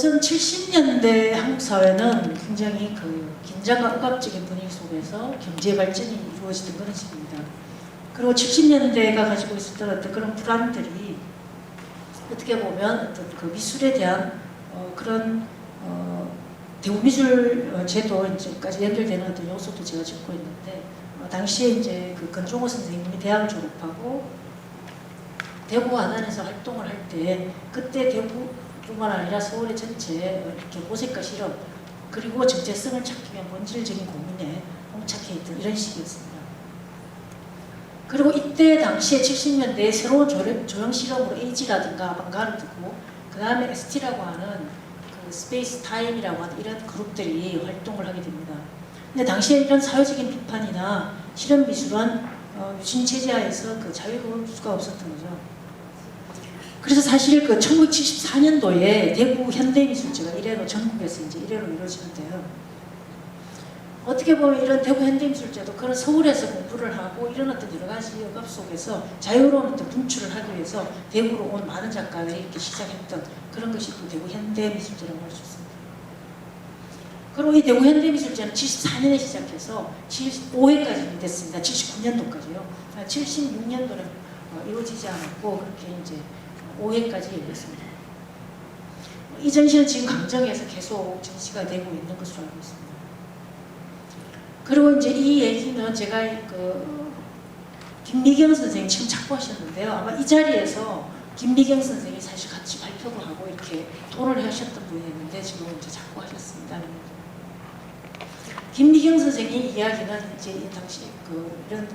우선 70년대 한국 사회는 굉장히 그 긴장과 억압적인 분위기 속에서 경제 발전이 이루어지던 그런 시기입니다. 그리고 70년대가 가지고 있었던 어떤 그런 불안들이 어떻게 보면 어떤 그 미술에 대한 그런 대우미술 제도까지 연결되는 어떤 요소도 제가 짚고 있는데, 당시에 이제 그 건종호 선생님이 대학을 졸업하고 대구 안안에서 활동을 할 때, 그때 대구뿐만 아니라 서울의 전체 이렇게 모색과 실험 그리고 정체성을 찾기 위한 본질적인 고민에 봉착해 있던 이런 시기였습니다. 그리고 이때 당시에 70년대에 새로운 조형 실험으로 에이지라든가 아방가르드고, 그 다음에 ST라고 하는 그 스페이스 타임이라고 하는 이런 그룹들이 활동을 하게 됩니다. 근데 당시에 이런 사회적인 비판이나 실험 미술은 유신 체제하에서 그 자유로울 수가 없었던 거죠. 그래서 사실 그 1974년도에 대구 현대미술제가 이래로 전국에서 이제 이래로 이루어지는데요. 어떻게 보면 이런 대구 현대미술제도 그런 서울에서 공부를 하고 이런 어떤 여러 가지 억압 속에서 자유로운 어떤 분출을 하기 위해서 대구로 온 많은 작가들이 이렇게 시작했던 그런 것이 또 대구 현대미술제라고 할 수 있습니다. 그리고 이 대구 현대미술제는 74년에 시작해서 75회까지 됐습니다. 79년도까지요. 76년도는 이루어지지 않았고 그렇게 이제 5회까지 열렸습니다. 이 전시는 지금 강정에서 계속 전시가 되고 있는 것으로 알고 있습니다. 그리고 이제 이 얘기는 제가 그 김미경 선생님 지금 작고하셨는데요. 아마 이 자리에서 김미경 선생이 사실 같이 발표도 하고 이렇게 토론을 하셨던 분이었는데 지금 이제 작고하셨습니다. 김미경 선생의 이야기는 이제 이 당시 그 이런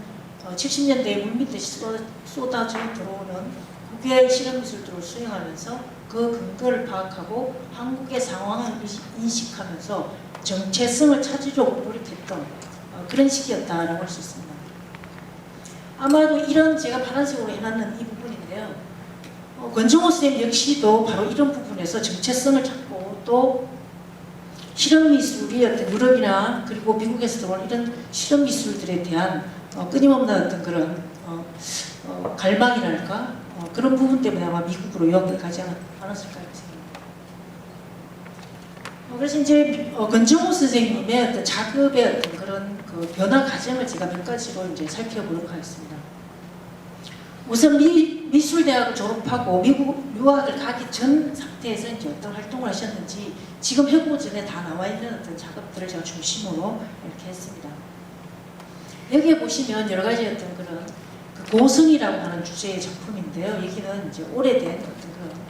70년대에 물밀듯이 쏟아져 들어오는 국외 실험미술들을 수행하면서 그 근거를 파악하고 한국의 상황을 인식하면서 정체성을 찾으려고 노력했던 그런 시기였다라고 할 수 있습니다. 아마도 이런 제가 파란색으로 해놨는 이 부분인데요. 권정호 선생님 역시도 바로 이런 부분에서 정체성을 찾고 또 실험미술이 어떤 유럽이나 그리고 미국에서 들어온 이런 실험미술들에 대한 끊임없는 어떤 그런 갈망이랄까 그런 부분 때문에 아마 미국으로 유학을 가지 않았을까 이렇게 생각합니다. 그래서 이제 권정호 선생님의 어떤 작업의 어떤 그런 그 변화 과정을 제가 몇 가지로 이제 살펴보도록 하겠습니다. 우선 미술대학을 졸업하고 미국 유학을 가기 전 상태에서 이제 어떤 활동을 하셨는지 지금 회고전에 다 나와 있는 어떤 작업들을 제가 중심으로 이렇게 했습니다. 여기에 보시면 여러 가지 어떤 그런 그 고성이라고 하는 주제의 작품인데요. 여기는 이제 오래된 어떤 그런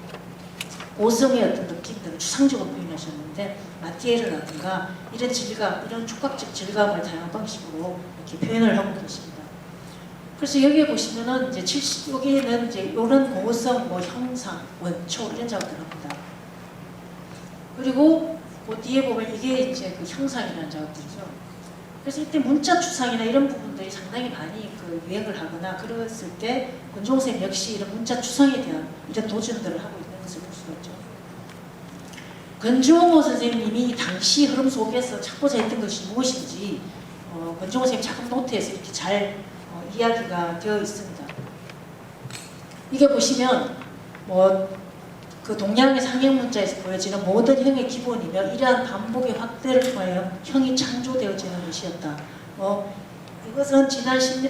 고성의 어떤 느낌들을 추상적으로 표현하셨는데, 마티에르라든가 이런 질감, 이런 촉각적 질감을 다양한 방식으로 이렇게 표현을 하고 계십니다. 그래서 여기에 보시면은 이제 여기에는 이제 이런 고성, 뭐 형상, 원초 이런 작업들을 합니다. 그리고 그 뒤에 보면 이게 이제 그 형상이라는 작업들이죠. 그래서 이때 문자 추상이나 이런 부분들이 상당히 많이 그 유행을 하거나 그랬을 때 권정호 선생님 역시 이런 문자 추상에 대한 이런 도전들을 하고 있는 것을 볼 수가 있죠. 권정호 선생님이 당시 흐름 속에서 찾고자 했던 것이 무엇인지 권정호 선생님 작품 노트에서 이렇게 잘 이야기가 되어 있습니다. 이게 보시면 뭐 그 동양의 상형 문자에서 보여지는 모든 형의 기본이며 이러한 반복의 확대를 통하여 형이 창조되어지는 것이었다. 이것은 지난 10년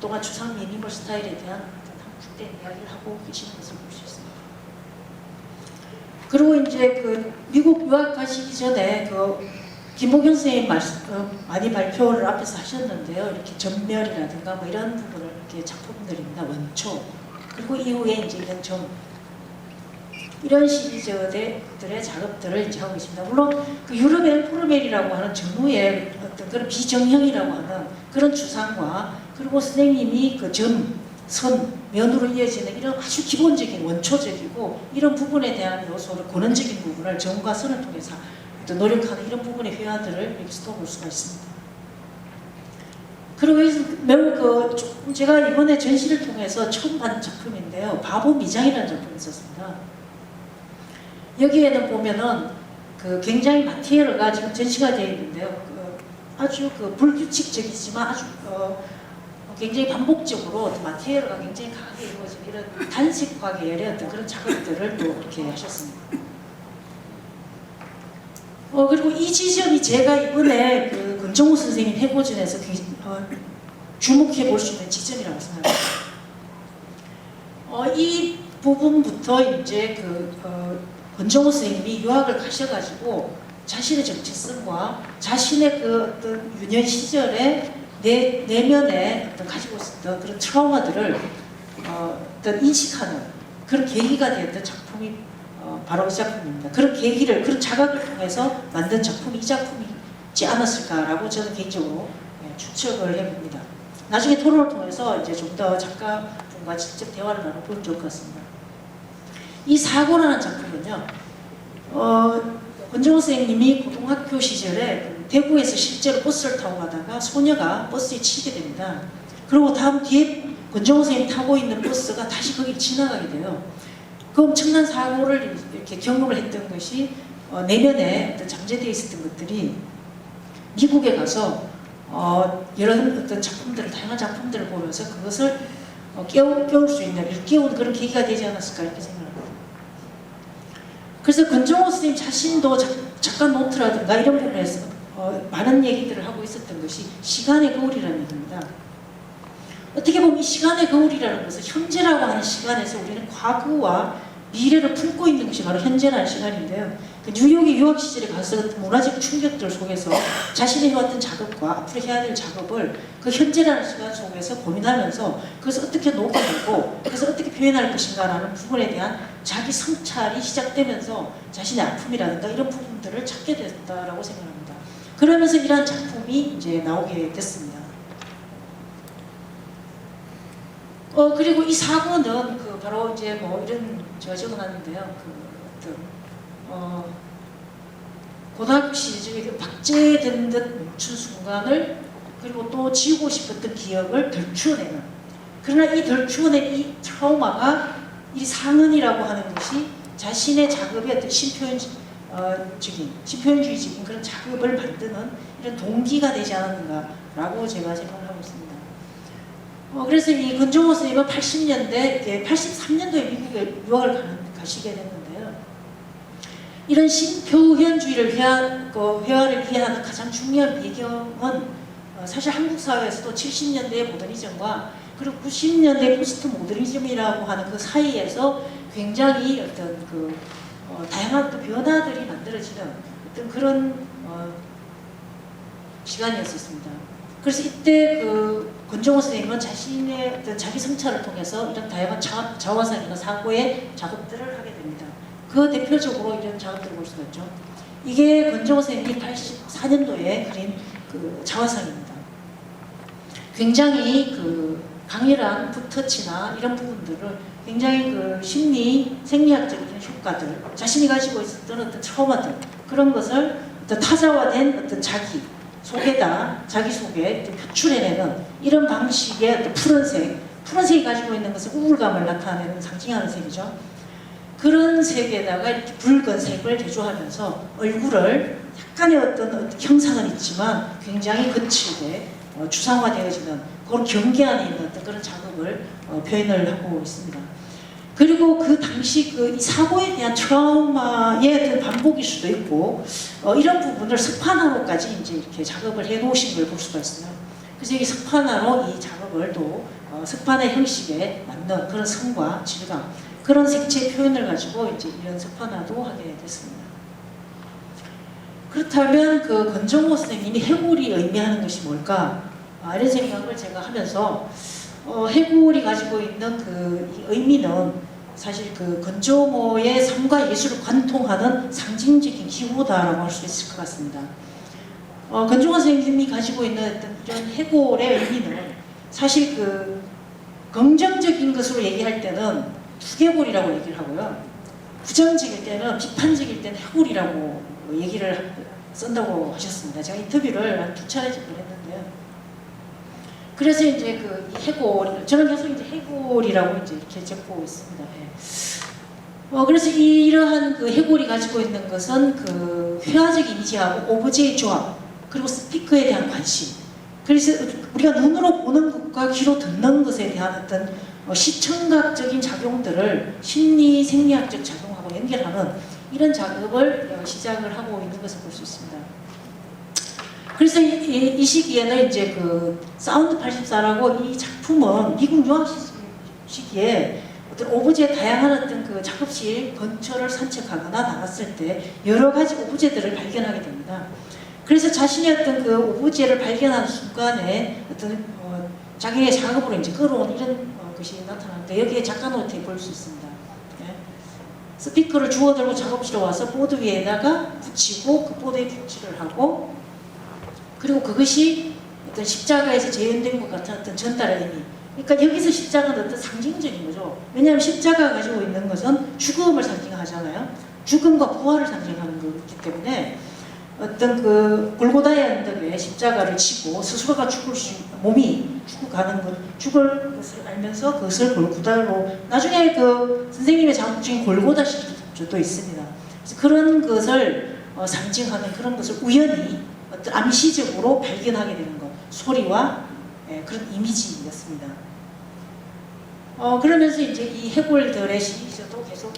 동안 추상 미니멀 스타일에 대한 함축된 이야기를 하고 계시는 것을 볼 수 있습니다. 그리고 이제 그 미국 유학 가시기 전에 그 김호경 선생님 많이 발표를 앞에서 하셨는데요. 이렇게 전멸이라든가 뭐 이런 부분을 이렇게 작품들입니다. 원초. 그리고 이후에 이제 이런 이런 시리즈들의 작업들을 이제 하고 있습니다. 물론 그 유럽의 포르멜이라고 하는 전후의 어떤 그런 비정형이라고 하는 그런 추상과 그리고 선생님이 그 점, 선, 면으로 이어지는 이런 아주 기본적인 원초적이고 이런 부분에 대한 요소를 권원적인 부분을 점과 선을 통해서 또 노력하는 이런 부분의 회화들을 여기서 볼 수가 있습니다. 그리고 매우 제가 이번에 전시를 통해서 처음 본 작품인데요. 바보 미장이라는 작품이 있었습니다. 여기에는 보면은 그 굉장히 마티에르가 지금 전시가 되어 있는데요. 아주 불규칙적이지만 아주 굉장히 반복적으로 마티에르가 굉장히 강하게 이루어진 이런 단색화 계열의 어떤 그런 작업들을 또 이렇게 하셨습니다. 그리고 이 지점이 제가 이번에 그 권정우 선생님 해고전에서 주목해 볼 수 있는 지점이라고 생각합니다. 이 부분부터 이제 권정우 선생님이 유학을 가셔가지고 자신의 정체성과 자신의 그 어떤 유년 시절에 내면에 어떤 가지고 있었던 그런 트라우마들을 어떤 인식하는 그런 계기가 되었던 작품이 바로 이 작품입니다. 그런 계기를, 그런 자각을 통해서 만든 작품이 이 작품이지 않았을까라고 저는 개인적으로 추측을 해봅니다. 나중에 토론을 통해서 이제 좀 더 작가분과 직접 대화를 나눠보면 좋을 것 같습니다. 이 사고라는 작품은요, 권정우 선생님이 고등학교 시절에 대구에서 실제로 버스를 타고 가다가 소녀가 버스에 치게 됩니다. 그리고 다음 뒤에 권정우 선생님이 타고 있는 버스가 다시 거기를 지나가게 돼요. 그 엄청난 사고를 이렇게 경험을 했던 것이 내면에 어떤 잠재되어 있었던 것들이 미국에 가서 여러 어떤 작품들을, 다양한 작품들을 보면서 그것을 깨울 수 있는, 일깨우는 그런 계기가 되지 않았을까 이렇게 생각합니다. 그래서 권정우 선생님 자신도 작가 노트라든가 이런 부분에서 많은 얘기들을 하고 있었던 것이 시간의 거울이라는 얘기입니다. 어떻게 보면 이 시간의 거울이라는 것은 현재라고 하는 시간에서 우리는 과거와 미래를 품고 있는 것이 바로 현재라는 시간인데요. 그 뉴욕의 유학 시절에 가서 문화적 충격들 속에서 자신이 해왔던 작업과 앞으로 해야 될 작업을 그 현재라는 시간 속에서 고민하면서 그것을 어떻게 녹여내고 그것을 어떻게 표현할 것인가라는 부분에 대한 자기 성찰이 시작되면서 자신의 아픔이라든가 이런 부분들을 찾게 됐다라고 생각합니다. 그러면서 이러한 작품이 이제 나오게 됐습니다. 그리고 이 사고는 바로 이제 뭐 이런 제가 적어놨는데요. 고등학교 시절에 박제된 듯 멈춘 순간을 그리고 또 지우고 싶었던 기억을 덜추어내는, 그러나 이 덜추어낸 이 트라우마가 이 상흔이라고 하는 것이 자신의 작업의 어떤 심표현주의적인 그런 작업을 만드는 이런 동기가 되지 않았는가라고 제가 생각을 하고 있습니다. 그래서 이 권정우 선생님은 80년대, 83년도에 미국에 유학을 가시게 됐는데요. 이런 심표현주의를 회화를 이해하는 가장 중요한 배경은 사실 한국 사회에서도 70년대의 모더니즘과 그리고 90년대 포스트 모더니즘이라고 하는 그 사이에서 굉장히 어떤 다양한 변화들이 만들어지는 어떤 그런 시간이었습니다. 그래서 이때 권정우 선생님은 자신의 어떤 자기 성찰을 통해서 이런 다양한 자화상이나 사고의 작업들을 하게 됩니다. 그 대표적으로 이런 작업들을 볼 수가 있죠. 이게 권정우 선생님이 84년도에 그린 자화상입니다. 굉장히 강렬한 붓터치나 이런 부분들을 굉장히 심리, 생리학적인 효과들, 자신이 가지고 있었던 어떤 트라우마들, 그런 것을 어떤 타자화된 어떤 자기 소개 표출해내는 이런 방식의 어떤 푸른색이 가지고 있는 것은 우울감을 나타내는 상징하는 색이죠. 그런 색에다가 이렇게 붉은 색을 대조하면서 얼굴을 약간의 어떤 형상은 있지만 굉장히 거칠게 추상화되어지는 그런 경계 안에 있는 어떤 그런 작업을 표현을 하고 있습니다. 그리고 그 당시 이 사고에 대한 트라우마의 어떤 반복일 수도 있고 이런 부분을 석판화로까지 이제 이렇게 작업을 해 놓으신 걸 볼 수가 있어요. 그래서 이 석판화로 이 작업을 또 석판의 형식에 맞는 그런 성과, 질감, 그런 색채 표현을 가지고 이제 이런 석판화도 하게 됐습니다. 그렇다면 권정우 선생님이 해골이 의미하는 것이 뭘까? 이런 생각을 제가 하면서 해골이 가지고 있는 이 의미는 사실 권정우의 삶과 예술을 관통하는 상징적인 기호다라고 할 수 있을 것 같습니다. 권정우 선생님이 가지고 있는 어떤 이런 해골의 의미는 사실 긍정적인 것으로 얘기할 때는 두개골이라고 얘기를 하고요. 부정적일 때는, 비판적일 때는 해골이라고 얘기를 쓴다고 하셨습니다. 제가 인터뷰를 한 2차례 정도 했는데요. 그래서 이제 이 해골, 저는 계속 이제 해골이라고 이제 이렇게 적고 있습니다. 그래서 이러한 해골이 가지고 있는 것은 회화적 이미지하고 오브제의 조합, 그리고 스피커에 대한 관심. 그래서 우리가 눈으로 보는 것과 귀로 듣는 것에 대한 어떤 시청각적인 작용들을 심리 생리학적 작용하고 연결하는 이런 작업을 시작을 하고 있는 것을 볼 수 있습니다. 그래서 이 시기에는 이제 그 사운드 84라고 이 작품은 미국 유학 시기에 어떤 오브제 다양한 어떤 그 작업실 근처를 산책하거나 나갔을 때 여러 가지 오브제들을 발견하게 됩니다. 그래서 자신의 어떤 그 오브제를 발견하는 순간에 어떤 자기의 작업으로 이제 끌어온 이런 것이 나타나는데 여기에 작가 노트에 볼 수 있습니다. 예. 스피커를 주워들고 작업실에 와서 보드 위에다가 붙이고 그 보드에 붙이를 하고 그리고 그것이 어떤 십자가에서 재현된 것 같은 어떤 전달의 의미. 그러니까 여기서 십자가는 어떤 상징적인 거죠. 왜냐하면 십자가가 가지고 있는 것은 죽음을 상징하잖아요. 죽음과 부활을 상징하는 거기 때문에 어떤 그 골고다의 언덕에 십자가를 치고 스스로가 몸이 죽어가는 것, 죽을 것을 알면서 그것을 골고다로 나중에 그 선생님의 작품 중에 골고다 시리즈도 있습니다. 그래서 그런 것을 상징하는 그런 것을 우연히 어떤 암시적으로 발견하게 되는 것, 소리와 그런 이미지였습니다. 그러면서 이제 이 해골들의 시리즈도 계속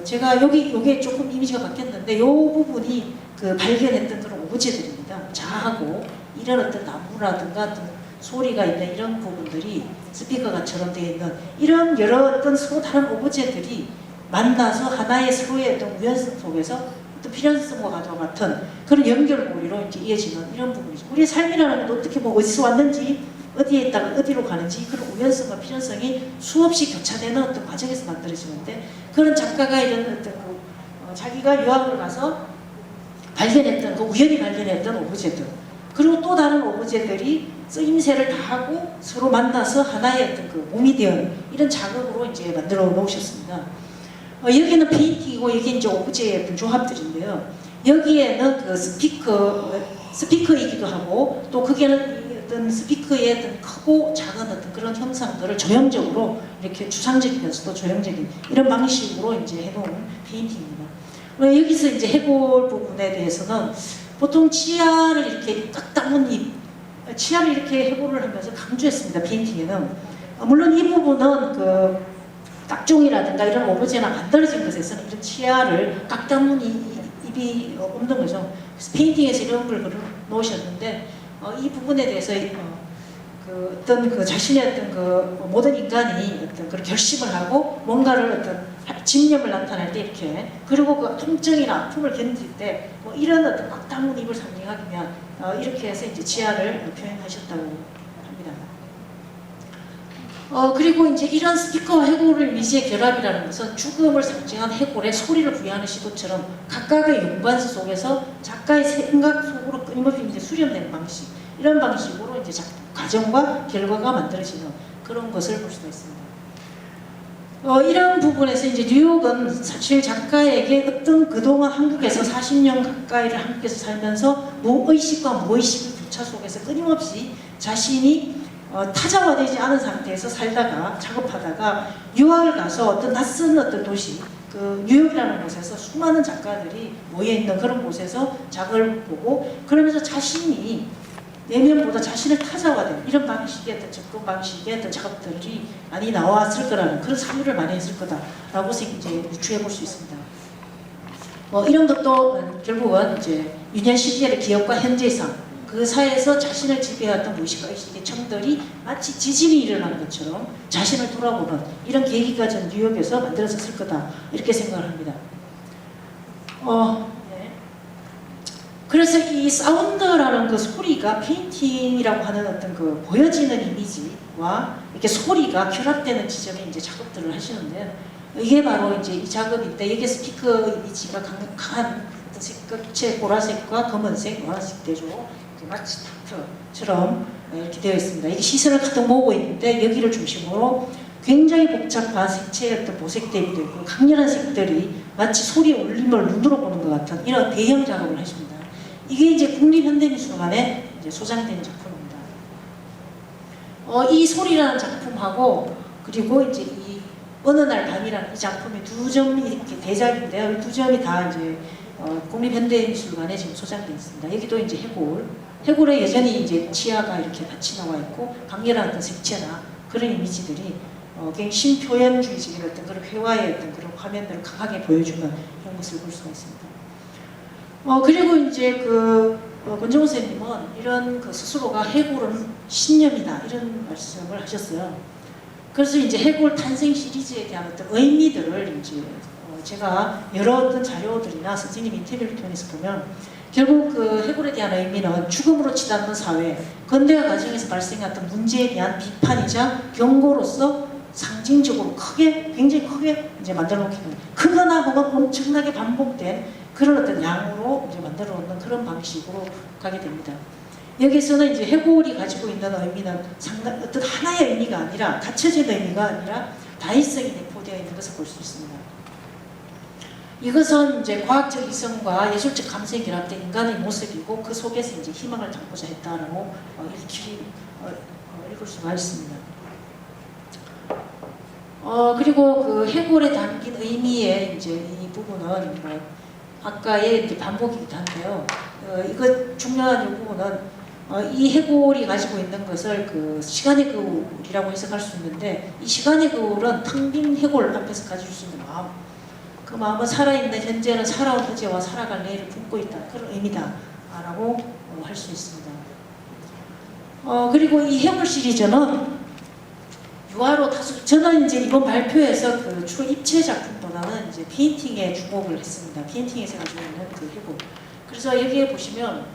제가 요게 조금 이미지가 바뀌었는데 이 부분이 그 발견했던 그런 오브제들입니다. 자하고 이런 어떤 나무라든가 어떤 소리가 있는 이런 부분들이 스피커가처럼 되어 있는 이런 여러 어떤 서로 다른 오브제들이 만나서 하나의 서로의 어떤 우연성 속에서 어떤 필연성과 같은 그런 연결고리로 이제 이어지는 이런 부분이죠. 우리의 삶이라는 것도 어떻게 뭐 어디서 왔는지 어디에 있다가 어디로 가는지 그런 우연성과 필연성이 수없이 교차되는 어떤 과정에서 만들어지는데 그런 작가가 이런 어떤 자기가 유학을 가서 발견했던 그 우연히 발견했던 오브제들 그리고 또 다른 오브제들이 쓰임새를 다하고 서로 만나서 하나의 어떤 그 몸이 되는 이런 작업으로 이제 만들어 놓으셨습니다. 여기는 페인팅이고 여기 이제 오브제의 어떤 조합들인데요. 여기에는 그 스피커이기도 하고 또 거기에는 어떤 스피커의 어떤 크고 작은 어떤 그런 형상들을 조형적으로 이렇게 추상적이면서도 조형적인 이런 방식으로 이제 해놓은 페인팅입니다. 여기서 이제 해골 부분에 대해서는 보통 치아를 이렇게 딱 닦는 치아를 이렇게 해골을 하면서 강조했습니다. 페인팅에는 물론 이 부분은 그 딱종이라든가 이런 오브제나 만들어진 것에서는 이런 치아를 깍 닦는 입이 없는 거죠. 그래서 페인팅에서 이런 걸 놓으셨는데 이 부분에 대해서 그 어떤 그 자신의 어떤 그 모든 인간이 어떤 그런 결심을 하고 뭔가를 어떤 집념을 나타낼 때 이렇게 그리고 그 통증이나 아픔을 견딜 때 뭐 이런 어떤 꽉 닦은 입을 상징하면 이렇게 해서 이제 치아를 표현하셨다고 합니다. 그리고 이제 이런 스피커와 해골을 이미지의 결합이라는 것은 죽음을 상징한 해골의 소리를 부여하는 시도처럼 각각의 연관서 속에서 작가의 생각 속으로 끊임없이 이제 수렴되는 방식 이런 방식으로 이제 과정과 결과가 만들어지는 그런 것을 볼 수가 있습니다. 이런 부분에서 이제 뉴욕은 사실 작가에게 어떤 그동안 한국에서 40년 가까이를 한국에서 살면서 무의식과 무의식의 교차 속에서 끊임없이 자신이 타자화되지 않은 상태에서 살다가 작업하다가 유학을 가서 어떤 낯선 어떤 도시 그 뉴욕이라는 곳에서 수많은 작가들이 모여있는 그런 곳에서 작업을 보고 그러면서 자신이 내면보다 자신을 타자화된 이런 방식의 어떤 접근 방식의 어떤 작업들이 많이 나왔을 거라는 그런 사유를 많이 했을 거다라고 이제 유추해 볼 수 있습니다. 이런 것도 결국은 이제 유년 시절의 기억과 현재상 그 사회에서 자신을 지배했던 무의식과 의식의 청들이 마치 지진이 일어나는 것처럼 자신을 돌아보는 이런 계기가 전 뉴욕에서 만들어졌을 거다 이렇게 생각을 합니다. 그래서 이 사운드라는 그 소리가 페인팅이라고 하는 어떤 그 보여지는 이미지와 이렇게 소리가 결합되는 지점에 이제 작업들을 하시는데 이게 바로 이제 이 작업인데 여기 스피커 이미지가 강한 어떤 색깔체 보라색과 검은색, 노란색 대조 마치 타트처럼 이렇게 되어 있습니다. 이게 시선을 가득 모으고 있는데 여기를 중심으로 굉장히 복잡한 색채의 어떤 보색 대비도 있고 강렬한 색들이 마치 소리의 울림을 눈으로 보는 것 같은 이런 대형 작업을 하십니다. 이게 이제 국립현대미술관에 이제 소장된 작품입니다. 이 소리라는 작품하고 그리고 이제 이 어느 날 밤이라는 이 작품의 두 점이 이렇게 대작인데요. 이 두 점이 다 이제 국립현대미술관에 지금 소장되어 있습니다. 여기도 이제 해골에 여전히 이제 치아가 이렇게 같이 나와 있고 강렬한 어떤 색채나 그런 이미지들이 굉장히 신표현주의적인 어떤 그런 회화의 어떤 그런 화면들을 강하게 보여주는 이런 것을 볼 수가 있습니다. 그리고 이제 권정우 선생님은 이런 스스로가 해골은 신념이다 이런 말씀을 하셨어요. 그래서 이제 해골 탄생 시리즈에 대한 어떤 의미들을 이제 제가 여러 어떤 자료들이나 선생님 인터뷰를 통해서 보면 결국 해골에 대한 의미는 죽음으로 치닫는 사회, 근대화 과정에서 발생했던 문제에 대한 비판이자 경고로서 상징적으로 굉장히 크게 이제 만들어 놓기 때문에 크거나 혹은 엄청나게 반복된 그런 어떤 양으로 이제 만들어 놓는 그런 방식으로 가게 됩니다. 여기서는 이제 해골이 가지고 있는 의미는 상당 어떤 하나의 의미가 아니라 갖춰진 의미가 아니라 다의성이 내포되어 있는 것을 볼 수 있습니다. 이것은 이제 과학적 이성과 예술적 감성이 결합된 인간의 모습이고 그 속에서 이제 희망을 담고자 했다라고 읽을 수가 있습니다. 그리고 해골에 담긴 의미의 이제 이 부분은 아까의 이제 반복이기도 한데요. 이거 중요한 이 부분은 이 해골이 가지고 있는 것을 시간의 거울이라고 해석할 수 있는데 이 시간의 거울은 텅 빈 해골 앞에서 가질 수 있는 마음, 그 마음은 살아있는 현재는 살아온 어제와 살아갈 내일을 품고 있다 그런 의미다라고 할 수 있습니다. 그리고 이 해골 시리즈는 유화로 다소 저는 이제 이번 발표에서 주로 입체 작품보다는 이제 페인팅에 주목을 했습니다. 페인팅에서 가지고 있는 해골. 그래서 여기에 보시면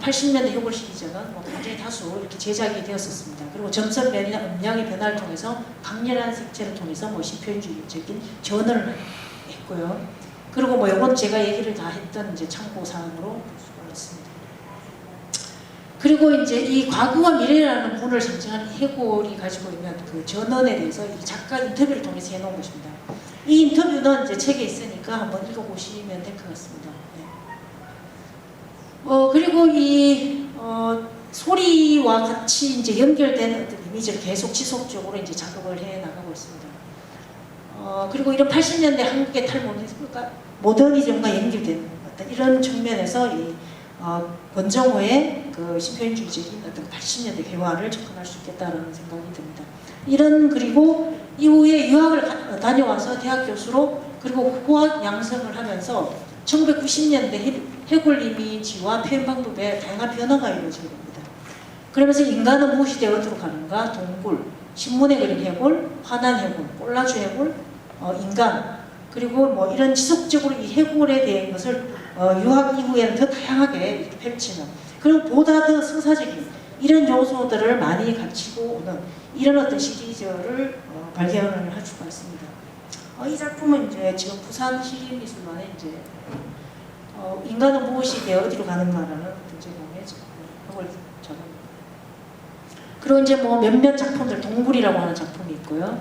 80년대 해골 시리즈는 굉장히 다수 이렇게 제작이 되었었습니다. 그리고 점선 음량의 변화를 통해서 강렬한 색채를 통해서 신표현주의적인 전언을 했고요. 그리고 이건 제가 얘기를 다 했던 이제 참고 사항으로 볼 수가 있습니다. 그리고 이제 이 과거와 미래라는 문을 상징하는 해골이 가지고 있는 전언에 대해서 이 작가 인터뷰를 통해서 해놓은 것입니다. 이 인터뷰는 이제 책에 있으니까 한번 읽어보시면 될 것 같습니다. 네. 그리고 이 소리와 같이 이제 연결된 어떤 이미지를 계속 지속적으로 이제 작업을 해 나가고 있습니다. 그리고 이런 80년대 한국의 모더니즘과 연결된 어떤 이런 측면에서 이 권정호의 신표현주의적인 어떤 80년대 회화를 접근할 수 있겠다는 생각이 듭니다. 그리고 이후에 유학을 다녀와서 대학 교수로 그리고 고학 양성을 하면서 1990년대 해골 이미지와 표현 방법에 다양한 변화가 이루어지게 됩니다. 그러면서 인간은 무엇이 되어도록 하는가, 동굴, 신문에 그린 해골, 화난 해골, 꼴라주 해골, 인간, 그리고 이런 지속적으로 이 해골에 대한 것을 유학 이후에는 더 다양하게 이렇게 펼치는, 그리고 보다 더 성사적인 이런 요소들을 많이 갖추고 오는 이런 어떤 시리즈를 발견을 할 수가 있습니다. 이 작품은 이제 지금 부산 시립미술관에 이제 인간은 무엇이 되어 어디로 가는가라는 어떤 제목의 해골 작업입니다. 그리고 이제 몇몇 작품들, 동굴이라고 하는 작품이 있고요.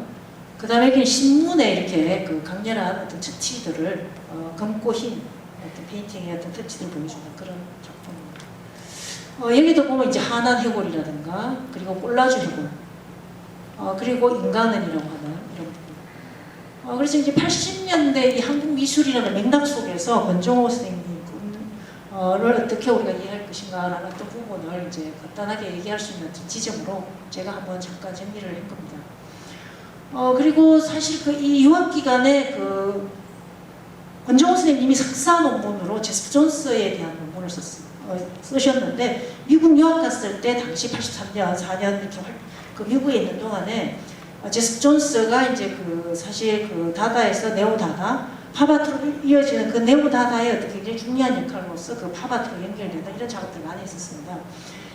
그 다음에 여기 신문에 이렇게 강렬한 어떤 터치들을 검고 흰 어떤 페인팅의 어떤 터치들을 보여주는 그런 작품입니다. 여기도 보면 이제 하난 해골이라든가 그리고 꼴라주 해골, 그리고 인간은이라고 하는 이런 부분. 그래서 이제 80년대 이 한국 미술이라는 맥락 속에서 권정호 선생님을 어떻게 우리가 이해할 것인가라는 어떤 부분을 이제 간단하게 얘기할 수 있는 지점으로 제가 한번 잠깐 정리를 한 겁니다. 그리고 사실 이 유학 기간에 권정호 선생님이 석사 논문으로 제스퍼 존스에 대한 논문을 쓰셨는데 미국 유학 갔을 때 당시 83년, 4년 이렇게 미국에 있는 동안에 제스퍼 존스가 이제 사실 다다에서 네오다다, 팝아트로 이어지는 네오다다의 어떤 굉장히 중요한 역할로서 팝아트로 연결되는 이런 작업들을 많이 했었습니다.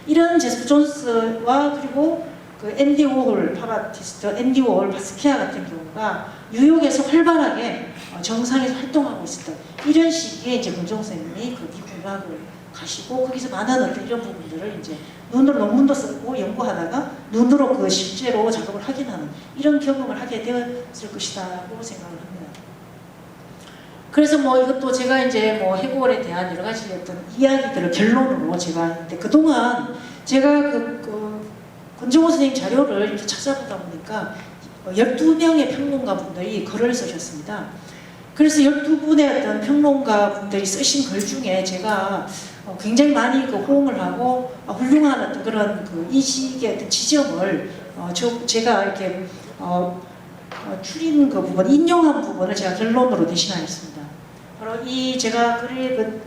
이런 제스퍼 존스와 그리고 앤디 워홀, 팝아티스트 앤디 워홀, 바스키아 같은 경우가 뉴욕에서 활발하게 정상에서 활동하고 있었던 이런 시기에 이제 권정호 선생님이 미국 유학을 가시고 거기서 많은 어떤 이런 부분들을 이제 눈으로 논문도 쓰고 연구하다가 눈으로 실제로 작업을 확인하는 이런 경험을 하게 되었을 것이다고 생각을 합니다. 그래서 이것도 제가 이제 해골에 대한 여러 가지 어떤 이야기들을 결론으로 제가 그동안 제가 권정호 선생님 자료를 이렇게 찾아보다 보니까 12명의 평론가분들이 글을 쓰셨습니다. 그래서 12분의 어떤 평론가분들이 쓰신 글 중에 제가 굉장히 많이 호응을 하고 훌륭한 어떤 그런 인식의 어떤 지점을 제가 이렇게 추린 그 부분, 인용한 부분을 제가 결론으로 대신하였습니다. 바로 이 제가 글에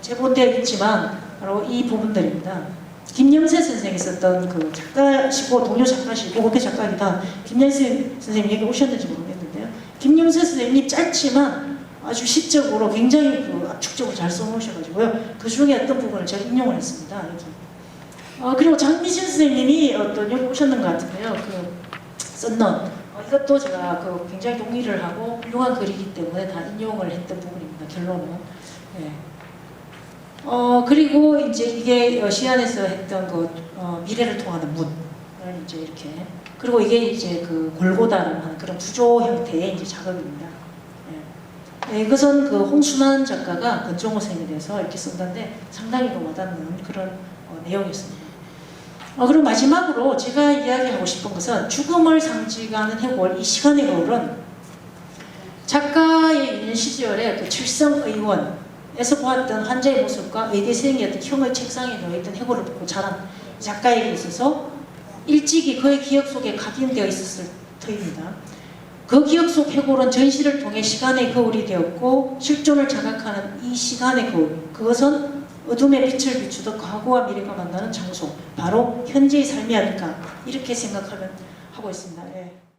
제본되어 있지만 바로 이 부분들입니다. 김영세 선생이 썼던 그 작가시고 동료 작가시고 그때 작가이다. 김영세 선생님 여기 오셨는지 모르겠는데요. 김영세 선생님 짧지만 아주 시적으로 굉장히 그 압축적으로 잘 써놓으셔가지고요. 그 중에 어떤 부분을 제가 인용을 했습니다. 여기. 그리고 장미진 선생님이 여기 오셨는 것 같은데요. 그 썬넌 이것도 제가 그 굉장히 동의를 하고 훌륭한 글이기 때문에 다 인용을 했던 부분입니다. 결론은. 네. 그리고 이제 이게 시안에서 했던 그 미래를 통하는 문을 이제 이렇게 그리고 이게 이제 그 골고다라는 하는 그런 구조 형태의 이제 작업입니다. 네, 이것은 그 홍순환 작가가 권정호 선생님에 대해서 이렇게 쓴다는데 상당히 와닿는 그런 내용이었습니다. 그리고 마지막으로 제가 이야기하고 싶은 것은 죽음을 상징하는 해골, 이 시간의 거울은 작가의 유년 시절에 그 칠성의원에서 보았던 환자의 모습과 의대생이었던 형의 책상에 놓여있던 해골을 보고 자란 작가에게 있어서 일찍이 그의 기억 속에 각인되어 있었을 터입니다. 그 기억 속 해골은 전시를 통해 시간의 거울이 되었고 실존을 자각하는 이 시간의 거울, 그것은 어둠의 빛을 비추듯 과거와 미래가 만나는 장소, 바로 현재의 삶이 아닐까 이렇게 생각하고 있습니다. 예.